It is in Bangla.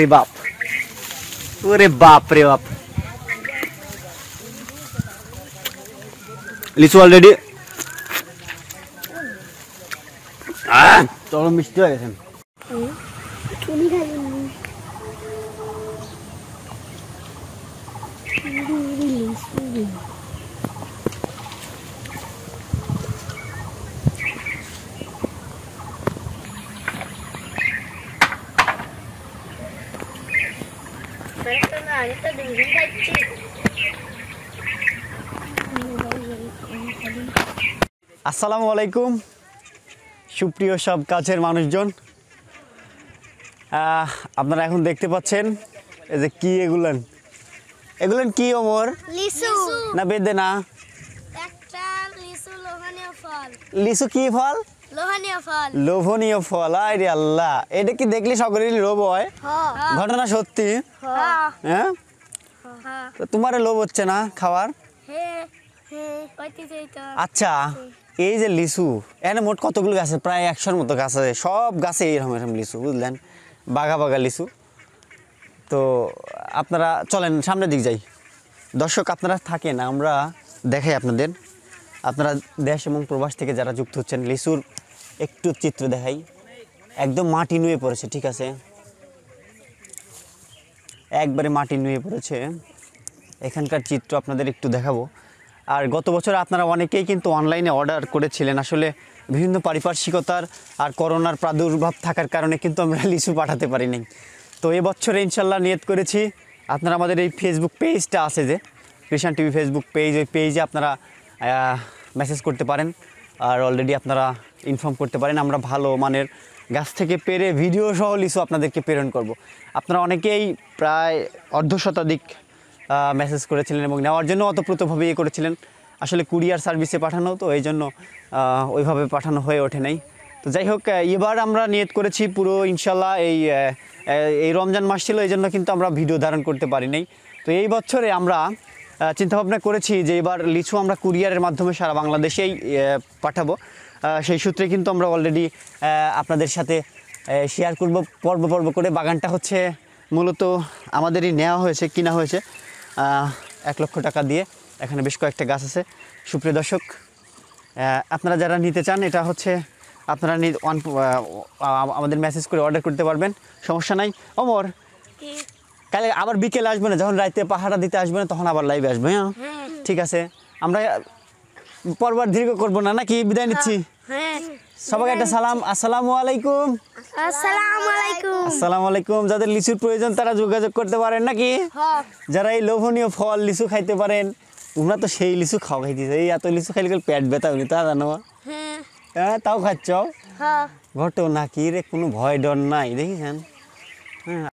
রে বাপ, ওরে বাপ রে বাপ। লিচু অলরেডি চলো মিষ্টি হয়ে গেছেন। আসসালামু আলাইকুম সুপ্রিয় সব কাছের মানুষজন, আপনারা এখন দেখতে পাচ্ছেন এই যে কি এগুলান এগুলান কি ওমর? লিচু না বেদে না, একটা লিচু লোভনীয় ফল। লিচু কি ফল? লোভনীয় ফল। লোভনীয় ফল। আরে আল্লাহ, এটা কি দেখলে সকলেরই লোভ হয়? ঘটনা সত্যি? হ্যাঁ, তো তোমার লোভ হচ্ছে না খাওয়ার? আচ্ছা, এই যে লিচু এখানে মোট কতগুলো গাছ আছে? প্রায় 100-র মতো গাছ আছে, সব গাছে এরকম এরকম লিচু, বুঝলেন, বাঘা বাঘা লিচু। তো আপনারা চলেন সামনের দিক যাই। দর্শক আপনারা থাকেন, আমরা দেখাই আপনাদের, আপনারা দেশ এবং প্রবাস থেকে যারা যুক্ত হচ্ছেন, লিচুর একটু চিত্র দেখাই। একদম মাটি নুয়ে পড়েছে, ঠিক আছে, একবারে মাটি নুয়ে পড়েছে। এখানকার চিত্র আপনাদের একটু দেখাবো। আর গত বছর আপনারা অনেকেই কিন্তু অনলাইনে অর্ডার করেছিলেন, আসলে বিভিন্ন পারিপার্শ্বিকতার আর করোনার প্রাদুর্ভাব থাকার কারণে কিন্তু আমরা লিচু পাঠাতে পারিনি। তো এবছরে ইনশাল্লাহ নিয়ত করেছি, আপনারা আমাদের এই ফেসবুক পেজটা আছে যে কৃষাণ টিভি ফেসবুক পেজ, ওই পেজে আপনারা মেসেজ করতে পারেন আর অলরেডি আপনারা ইনফর্ম করতে পারেন। আমরা ভালো মানের গাছ থেকে পেরে ভিডিও সহ লিচু আপনাদেরকে প্রেরণ করব। আপনারা অনেকেই প্রায় অর্ধশতাধিক মেসেজ করেছিলেন এবং নেওয়ার জন্য অতপ্রতভাবে ইয়ে করেছিলেন। আসলে কুরিয়ার সার্ভিসে পাঠানো, তো এই জন্য ওইভাবে পাঠানো হয়ে ওঠে নাই। তো যাই হোক, এবার আমরা নিয়ত করেছি পুরো ইনশাল্লাহ এই রমজান মাস ছিল, এই জন্য কিন্তু আমরা ভিডিও ধারণ করতে পারি নাই। তো এই বছরে আমরা চিন্তাভাবনা করেছি যে এবার লিচু আমরা কুরিয়ারের মাধ্যমে সারা বাংলাদেশেই পাঠাবো। সেই সূত্রে কিন্তু আমরা অলরেডি আপনাদের সাথে শেয়ার করব পর্ব পর্ব করে। বাগানটা হচ্ছে মূলত আমাদেরই নেওয়া হয়েছে, কিনা হয়েছে 1 লক্ষ টাকা দিয়ে। এখানে বেশ কয়েকটা গাছ আছে। সুপ্রিয় দর্শক, আপনারা যারা নিতে চান, এটা হচ্ছে আপনারা আমাদের মেসেজ করে অর্ডার করতে পারবেন, সমস্যা নাই। ওমর, কালে আবার বিকেলে আসবে না, যখন রাতে পাহাড়া দিতে আসবে না তখন আবার লাইভে আসবে। হ্যাঁ, ঠিক আছে, আমরা পর্ব দীর্ঘ করবো না, নাকি বিদায় নিচ্ছি? সবাইকে একটা সালাম, আসসালামু আলাইকুম। আসসালামু আলাইকুম। আসসালামু আলাইকুম। যাদের লিচুর প্রয়োজন তারা যোগাযোগ করতে পারেন, নাকি যারা এই লোভনীয় ফল লিচু খাইতে পারেন। তোমরা তো সেই লিচু খাইতেছে, এই এত লিচু খাইলে পেট ব্যথা হইনি, তা জানো? হ্যাঁ, তাও খাচ্ছ ঘটো নাকি রে, কোনো ভয় ডর নাই, দেখিছেন? হ্যাঁ।